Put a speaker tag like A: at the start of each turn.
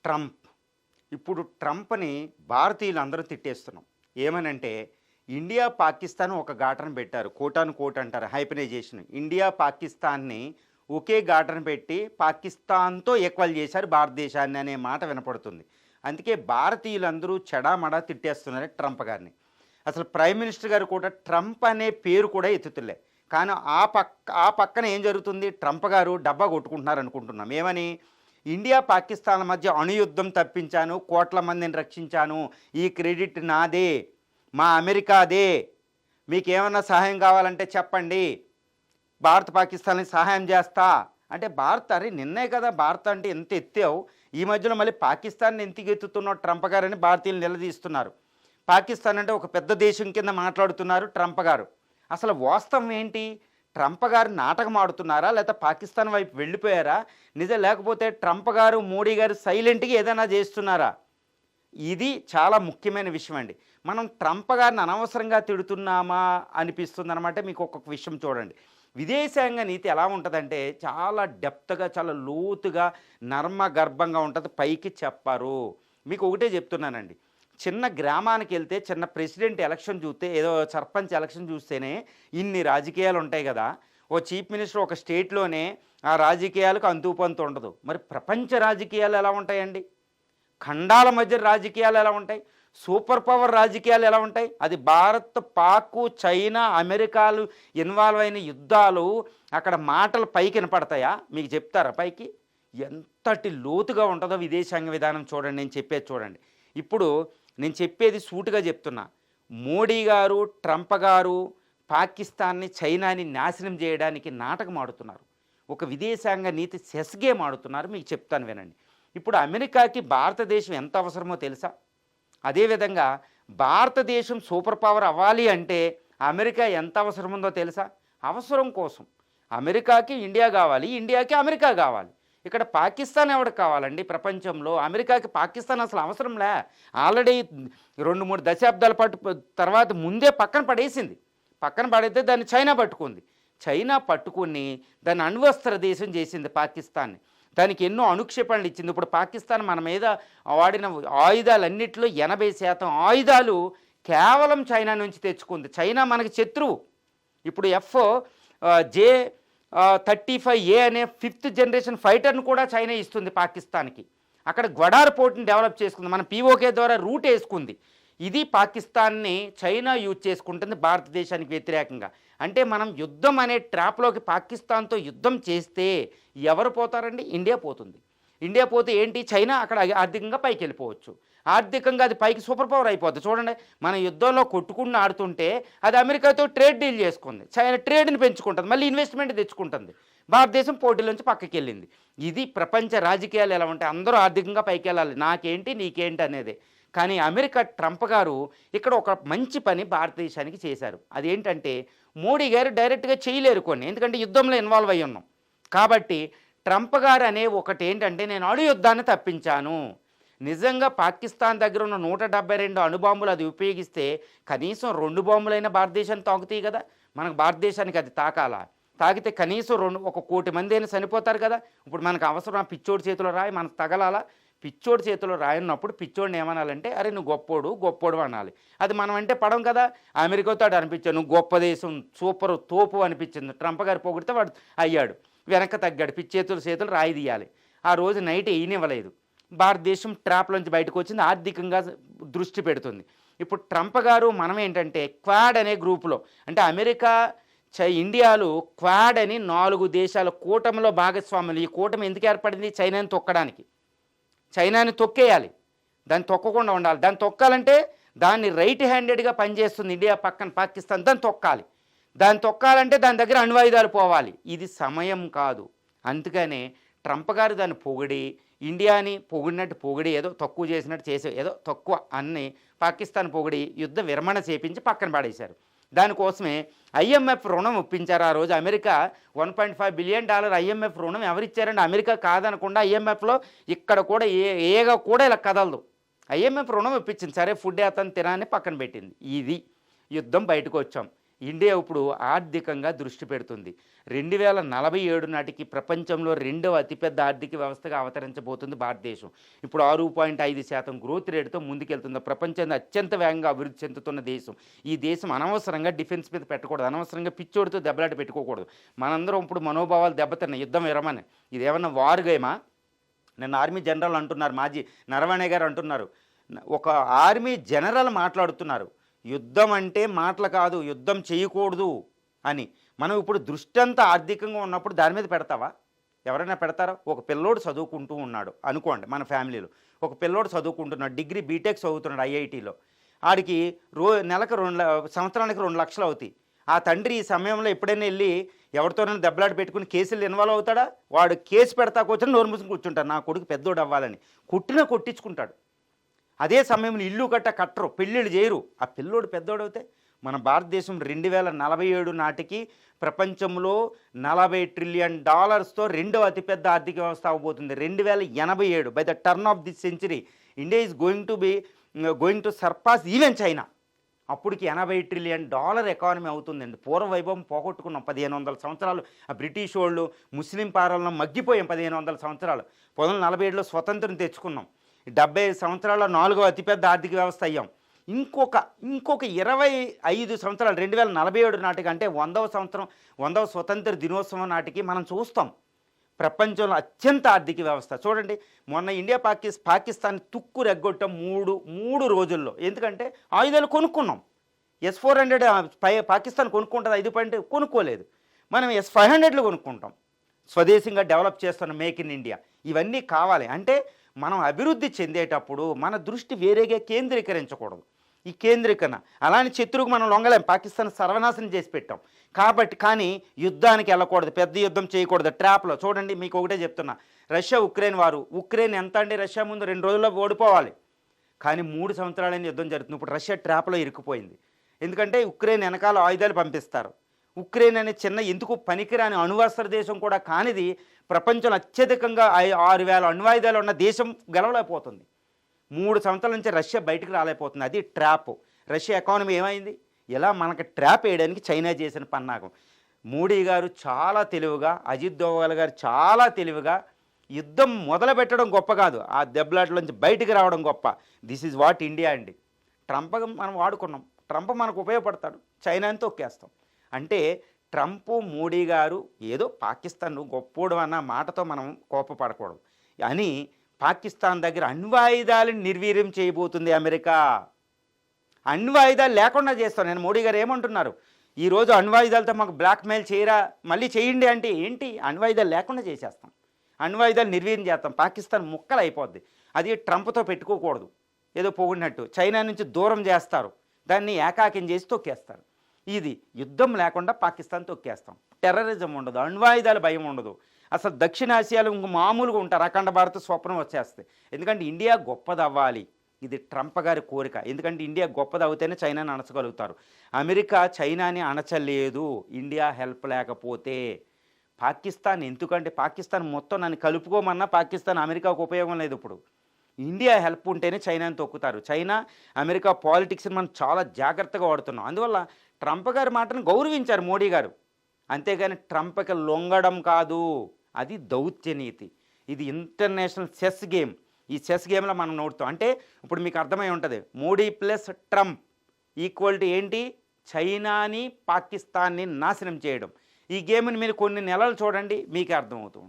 A: Trump. ఇప్పుడు ట్రంప్‌ని భారతీయులందరూ తిట్టేస్తున్నాం. ఏమనంటే, ఇండియా, పాకిస్తాన్ ఒక ఘాటన పెట్టారు. కోటాను కోట్ అంటారు హైపనైజేషన్. ఇండియా, పాకిస్తాన్‌ని ఒకే ఘాటన పెట్టి పాకిస్తాన్‌తో ఈక్వల్ చేశారు భారతదేశాన్ని అనే మాట వినపడుతుంది. అందుకే భారతీయులందరూ చెడామడా తిట్టేస్తున్నారు ట్రంప్ గారిని. అసలు ప్రైమ్ మినిస్టర్ గారు కూడా ట్రంప్ అనే పేరు కూడా ఎత్తుతులే. కానీ ఆ పక్కన ఏం జరుగుతుంది? ట్రంప్ గారు డబ్బా కొట్టుకుంటున్నారు అనుకుంటున్నాం. ఏమని? ఇండియా, పాకిస్తాన్ల మధ్య అణుయుద్ధం తప్పించాను, కోట్ల మందిని రక్షించాను, ఈ క్రెడిట్ నాదే, మా అమెరికాదే, మీకేమన్నా సహాయం కావాలంటే చెప్పండి, భారత్ పాకిస్తాన్‌కి సహాయం చేస్తా అంటే భారత్, అరే నిన్నే కదా భారత్ అంటే ఎంత ఎత్తావు, ఈ మధ్యలో మళ్ళీ పాకిస్తాన్ని ఎందుకు ఎత్తుతున్నావు ట్రంప్ గారని భారతీయులు నిలదీస్తున్నారు. పాకిస్తాన్ అంటే ఒక పెద్ద దేశం కింద మాట్లాడుతున్నారు ట్రంప్ గారు. అసలు వాస్తవం ఏంటి? ట్రంప్ గారు నాటకం ఆడుతున్నారా, లేకపోతే పాకిస్తాన్ వైపు వెళ్ళిపోయారా, నిజం లేకపోతే ట్రంప్ గారు మోడీ గారు సైలెంట్గా ఏదైనా చేస్తున్నారా? ఇది చాలా ముఖ్యమైన విషయం అండి. మనం ట్రంప్ గారిని అనవసరంగా తిడుతున్నామా అనిపిస్తుంది అనమాట. మీకు ఒక్కొక్క విషయం చూడండి. విదేశాంగ నీతి ఎలా ఉంటుందంటే చాలా డెప్త్గా, చాలా లోతుగా, నర్మగర్భంగా ఉంటుంది, పైకి చెప్పరు. మీకు ఒకటే చెప్తున్నానండి, చిన్న గ్రామానికి వెళ్తే చిన్న ప్రెసిడెంట్ ఎలక్షన్ చూస్తే, ఏదో సర్పంచ్ ఎలక్షన్ చూస్తేనే ఇన్ని రాజకీయాలు ఉంటాయి కదా. ఓ చీఫ్ మినిస్టర్ ఒక స్టేట్లోనే ఆ రాజకీయాలకు అంతుపంతు ఉండదు. మరి ప్రపంచ రాజకీయాలు ఎలా ఉంటాయండి? ఖండాల మధ్య రాజకీయాలు ఎలా ఉంటాయి? సూపర్ పవర్ రాజకీయాలు ఎలా ఉంటాయి? అది భారత్, పాక్, చైనా, అమెరికాలు ఇన్వాల్వ్ అయిన యుద్ధాలు, అక్కడ మాటలు పైకి వినపడతాయా? మీకు చెప్తారా పైకి? ఎంతటి లోతుగా ఉంటుందో విదేశాంగ విధానం చూడండి. నేను చెప్పేది చూడండి. ఇప్పుడు నేను చెప్పేది సూటుగా చెప్తున్నా. మోడీ గారు, ట్రంప్ గారు పాకిస్తాన్ని, చైనాని నాశనం చేయడానికి నాటకం ఆడుతున్నారు. ఒక విదేశాంగ నీతి సెస్ గేమ్ ఆడుతున్నారు. మీకు చెప్తాను వినండి. ఇప్పుడు అమెరికాకి భారతదేశం ఎంత అవసరమో తెలుసా? అదేవిధంగా భారతదేశం సూపర్ పవర్ అవ్వాలి అంటే అమెరికా ఎంత అవసరం ఉందో తెలుసా? అవసరం కోసం అమెరికాకి ఇండియా కావాలి, ఇండియాకి అమెరికా కావాలి. ఇక్కడ పాకిస్తాన్ ఎవరికి కావాలండి ప్రపంచంలో? అమెరికాకి పాకిస్తాన్ అసలు అవసరంలే. ఆల్రెడీ 2-3 దశాబ్దాల పాటు తర్వాత ముందే పక్కన పడేసింది. పక్కన పడితే దాన్ని చైనా పట్టుకుంది. చైనా పట్టుకుని దాన్ని అణ్వస్త్ర దేశం చేసింది పాకిస్తాన్ని. దానికి ఎన్నో అణుక్షేపణలు ఇచ్చింది. ఇప్పుడు పాకిస్తాన్ మన మీద వాడిన ఆయుధాలన్నింటిలో 80% ఆయుధాలు కేవలం చైనా నుంచి తెచ్చుకుంది. చైనా మనకి శత్రువు. ఇప్పుడు J-35A అనే 5th జనరేషన్ ఫైటర్ను కూడా చైనా ఇస్తుంది పాకిస్తాన్కి. అక్కడ గ్వడార్ పోర్ట్ని డెవలప్ చేసుకుంది, మన పీఓకే ద్వారా రూట్ వేసుకుంది. ఇది పాకిస్తాన్ని చైనా యూజ్ చేసుకుంటుంది భారతదేశానికి వ్యతిరేకంగా. అంటే మనం యుద్ధం అనే ట్రాప్లోకి పాకిస్తాన్తో యుద్ధం చేస్తే ఎవరు పోతారండి? ఇండియా పోతుంది. ఇండియా పోతే ఏంటి? చైనా అక్కడ ఆర్థికంగా పైకి వెళ్ళిపోవచ్చు. ఆర్థికంగా అది పైకి సూపర్ పవర్ అయిపోద్ది. చూడండి, మన యుద్ధంలో కొట్టుకుని ఆడుతుంటే అది అమెరికాతో ట్రేడ్ డీల్ చేసుకుంది, చైనా ట్రేడ్ని పెంచుకుంటుంది, మళ్ళీ ఇన్వెస్ట్మెంట్ తెచ్చుకుంటుంది. భారతదేశం పోటీలోంచి పక్కకి వెళ్ళింది. ఇది ప్రపంచ రాజకీయాలు ఎలా ఉంటాయి? అందరూ ఆర్థికంగా పైకి వెళ్ళాలి, నాకేంటి నీకేంటి అనేది. కానీ అమెరికా ట్రంప్ గారు ఇక్కడ ఒక మంచి పని భారతదేశానికి చేశారు. అదేంటంటే మోడీ గారు డైరెక్ట్గా చేయలేరు కొన్ని, ఎందుకంటే యుద్ధంలో ఇన్వాల్వ్ అయ్యి ఉన్నాం కాబట్టి. ట్రంప్ గారు అనే ఒకటి ఏంటంటే, నేను అణు యుద్ధాన్ని తప్పించాను. నిజంగా పాకిస్తాన్ దగ్గర ఉన్న 172 అణుబాంబులు అది ఉపయోగిస్తే కనీసం 2 బాంబులైనా భారతదేశాన్ని తాకుతాయి కదా. మనకు భారతదేశానికి అది తాకాలా? తాకితే కనీసం 1 కోటి మంది అయినా చనిపోతారు కదా. ఇప్పుడు మనకు అవసరం పిచ్చోడి చేతిలో రాయి మనకు తగలాలా? పిచ్చోడి చేతిలో రాయన్నప్పుడు పిచ్చోడిని ఏమనాలంటే, అరే నువ్వు గొప్పోడు అనాలి. అది మనం అంటే పడం కదా. అమెరికాతో అనిపించాను, నువ్వు గొప్ప దేశం, సూపర్ తోపు అనిపించింది. ట్రంప్ గారు పొగిడితే వాడు అయ్యాడు, వెనక్కి తగ్గాడు, చేతులు రాయి తీయాలి. ఆ రోజు నైట్ ఈయనివ్వలేదు. భారతదేశం ట్రాప్లోంచి బయటకు వచ్చింది, ఆర్థికంగా దృష్టి పెడుతుంది. ఇప్పుడు ట్రంప్ గారు మనం ఏంటంటే క్వాడ్ అనే గ్రూపులో, అంటే అమెరికా, ఇండియాలు క్వాడ్ అని 4 దేశాల కూటమిలో భాగస్వాములు. ఈ కూటమి ఎందుకు ఏర్పడింది? చైనాని తొక్కడానికి. చైనాని తొక్కేయాలి, దాన్ని తొక్కకుండా ఉండాలి. దాన్ని తొక్కాలంటే దాన్ని రైట్ హ్యాండెడ్గా పనిచేస్తుంది ఇండియా పక్కన పాకిస్తాన్, దాన్ని తొక్కాలి. దాన్ని తొక్కాలంటే దాని దగ్గర అణ్వాయుధాలు పోవాలి. ఇది సమయం కాదు. అందుకనే ట్రంప్ గారు దాన్ని పొగిడి, ఇండియాని పొగిడినట్టు పొగిడి, ఏదో తక్కువ చేసినట్టు చేసే, ఏదో తక్కువ అన్ని పాకిస్తాన్ పొగిడి యుద్ధ విరమణ చేపించి పక్కన పడేశారు. దానికోసమే IMF రుణం ఒప్పించారు. ఆ రోజు అమెరికా $1.5 బిలియన్ IMF రుణం ఎవరిచ్చారండి? అమెరికా కాదనకుండా IMFలో ఇక్కడ కూడా ఏగా కూడా ఇలా కదలదు. IMF రుణం ఒప్పించింది. సరే ఫుడ్ అతను తినాన్ని పక్కన పెట్టింది. ఇది యుద్ధం బయటకు వచ్చాం. ఇండియా ఇప్పుడు ఆర్థికంగా దృష్టి పెడుతుంది. 2047 నాటికి ప్రపంచంలో రెండవ అతిపెద్ద ఆర్థిక వ్యవస్థగా అవతరించబోతుంది భారతదేశం. ఇప్పుడు 6.5% గ్రోత్ రేటుతో ముందుకెళ్తుంది. ప్రపంచంలో అత్యంత వేగంగా అభివృద్ధి చెందుతున్న దేశం. ఈ దేశం అనవసరంగా డిఫెన్స్ మీద పెట్టకూడదు, అనవసరంగా పిచ్చోడితో దెబ్బలాట పెట్టుకోకూడదు. మనందరం ఇప్పుడు మనోభావాలు దెబ్బతిన్నాయి, యుద్ధం విరమని. ఇదేమన్నా వార్ గేమా? నిన్న ఆర్మీ జనరల్ అంటున్నారు, మాజీ నరవణే గారు అంటున్నారు, ఒక ఆర్మీ జనరల్ మాట్లాడుతున్నారు, యుద్ధం అంటే మాటలు కాదు, యుద్ధం చేయకూడదు అని. మనం ఇప్పుడు దృష్టి అంతా ఆర్థికంగా ఉన్నప్పుడు దాని మీద పెడతావా? ఎవరైనా పెడతారా? ఒక పిల్లోడు చదువుకుంటూ ఉన్నాడు అనుకోండి, మన ఫ్యామిలీలో ఒక పిల్లోడు చదువుకుంటున్నాడు, డిగ్రీ బీటెక్ చదువుతున్నాడు ఐఐటీలో. ఆడికి నెలకు సంవత్సరానికి 2 లక్షలు అవుతాయి. ఆ తండ్రి ఈ సమయంలో ఎప్పుడైనా వెళ్ళి ఎవరితోనైనా దెబ్బలాట పెట్టుకుని కేసులు ఇన్వాల్వ్ అవుతాడా? వాడు కేసు పెడతా కూర్చొని నోరు మూసుకుని కూర్చుంటాడు, నా కొడుకు పెద్దోడు అవ్వాలని. కొట్టించుకుంటాడు. అదే సమయంలో ఇల్లు కట్టరు, పెళ్ళిళ్ళు చేయరు. ఆ పిల్లోడు పెద్దోడు అవుతే మన భారతదేశం 2047 నాటికి ప్రపంచంలో $40 ట్రిలియన్ రెండవ అతిపెద్ద ఆర్థిక వ్యవస్థ అవబోతుంది. 2087 by the turn off this century India is going to surpass even China. అప్పటికి $80 ట్రిలియన్ ఎకానమీ అవుతుందండి. పూర్వ వైభవం పోగొట్టుకున్నాం. 1500 సంవత్సరాలు ఆ బ్రిటిష్ వాళ్ళు ముస్లిం పాలనలో మగ్గిపోయాం. 1500 సంవత్సరాలు 1947లో స్వతంత్రం తెచ్చుకున్నాం. 75 సంవత్సరాల 4వ అతిపెద్ద ఆర్థిక వ్యవస్థ అయ్యాం. ఇంకొక 25 సంవత్సరాలు 2047 నాటికి, అంటే 100వ స్వతంత్ర దినోత్సవం నాటికి మనం చూస్తాం ప్రపంచంలో అత్యంత ఆర్థిక వ్యవస్థ. చూడండి, మొన్న ఇండియా పాకిస్తాన్ తుక్కు రెగ్గొట్టాం 3 రోజుల్లో. ఎందుకంటే ఆయుధాలు కొనుక్కున్నాం. S-400 Pakistan కొనుక్కుంటుంది, 5 point కొనుక్కోలేదు. మనం S-500లు కొనుక్కుంటాం. స్వదేశంగా డెవలప్ చేస్తున్న మేక్ ఇన్ ఇండియా. ఇవన్నీ కావాలి అంటే మనం అభివృద్ధి చెందేటప్పుడు మన దృష్టి వేరేగా కేంద్రీకరించకూడదు. ఈ కేంద్రీకరణ అలానే శత్రువుకు మనం లొంగలేం. పాకిస్తాన్ సర్వనాశనం చేసి పెట్టాం కాబట్టి. కానీ యుద్ధానికి వెళ్ళకూడదు, పెద్ద యుద్ధం చేయకూడదు. ట్రాప్లో చూడండి, మీకు ఒకటే చెప్తున్నా, రష్యా ఉక్రెయిన్ వారు. ఉక్రెయిన్ ఎంత అండి, రష్యా ముందు 2 రోజుల్లో ఓడిపోవాలి, కానీ 3 సంవత్సరాలైన యుద్ధం జరుగుతుంది. ఇప్పుడు రష్యా ట్రాప్లో ఇరుక్కుపోయింది. ఎందుకంటే ఉక్రెయిన్ వెనకాల ఆయుధాలు పంపిస్తారు. ఉక్రెయిన్ అనే చిన్న ఎందుకు పనికిరాని అణువస్త్ర దేశం కూడా కానిది ప్రపంచంలో అత్యధికంగా 6000 అణ్వాయుధాలు ఉన్న దేశం గెలవలేకపోతుంది. 3 సంవత్సరాల నుంచి రష్యా బయటకు రాలేకపోతుంది. అది ట్రాప్. రష్యా ఎకానమీ ఏమైంది? ఇలా మనకి ట్రాప్ వేయడానికి చైనా చేసిన పన్నాగం. మోడీ గారు చాలా తెలివిగా, అజిత్ దోవల్ గారు చాలా తెలివిగా, యుద్ధం మొదలు పెట్టడం గొప్ప కాదు, ఆ దెబ్బలాటలోంచి బయటికి రావడం గొప్ప. దిస్ ఈజ్ వాట్ ఇండియా అండి. ట్రంప్ మనం వాడుకున్నాం, ట్రంప్ మనకు ఉపయోగపడతాడు, చైనాని తొక్కేస్తాం. అంటే ట్రంప్ మోడీ గారు ఏదో పాకిస్తాన్ గొప్పోడు అన్న మాటతో మనం కోపపడకూడదు అని, పాకిస్తాన్ దగ్గర అణ్వాయుధాలను నిర్వీర్యం చేయబోతుంది అమెరికా. అణ్వాయుధాలు లేకుండా చేస్తాం. నేను మోడీ గారు ఏమంటున్నారు, ఈరోజు అణ్వాయుధాలతో మాకు బ్లాక్మెయిల్ చేయరా, మళ్ళీ చేయండి అంటే ఏంటి? అణ్వాయుధాలు లేకుండా చేసేస్తాం, అణ్వాయుధాలు నిర్వీర్యం చేస్తాం, పాకిస్తాన్ ముక్కలు అయిపోద్ది. అది ట్రంప్తో పెట్టుకోకూడదు, ఏదో పొగిడినట్టు చైనా నుంచి దూరం చేస్తారు, దాన్ని ఏకాకిం చేసి తొక్కేస్తారు. ఇది యుద్ధం లేకుండా పాకిస్తాన్ తొక్కేస్తాం. టెర్రరిజం ఉండదు, అణ్వాయుధాల భయం ఉండదు. అసలు దక్షిణాసియాలో ఇంక మామూలుగా ఉంటారు, అఖండ భారత స్వప్నం వచ్చేస్తుంది. ఎందుకంటే ఇండియా గొప్పది అవ్వాలి, ఇది ట్రంప్ గారి కోరిక. ఎందుకంటే ఇండియా గొప్పది అవుతేనే చైనాని అణచగలుగుతారు. అమెరికా చైనాని అణచలేదు ఇండియా హెల్ప్ లేకపోతే. పాకిస్తాన్ ఎందుకంటే పాకిస్తాన్ మొత్తం నన్ను కలుపుకోమన్నా పాకిస్తాన్ అమెరికాకు ఉపయోగం లేదు. ఇప్పుడు ఇండియా హెల్ప్ ఉంటేనే చైనాని తొక్కుతారు. చైనా అమెరికా పాలిటిక్స్ని మనం చాలా జాగ్రత్తగా వాడుతున్నాం. అందువల్ల ట్రంప్ గారి మాటను గౌరవించారు మోడీ గారు, అంతేగాని ట్రంప్కి లొంగడం కాదు. అది దౌత్యనీతి. ఇది ఇంటర్నేషనల్ చెస్ గేమ్. ఈ చెస్ గేమ్లో మనం నోడుతాం. అంటే ఇప్పుడు మీకు అర్థమై ఉంటుంది, Modi plus Trump equal to ఏంటి? చైనాని పాకిస్తాన్ని నాశనం చేయడం. ఈ గేమ్ని మీరు కొన్ని నెలలు చూడండి, మీకే అర్థమవుతుంది.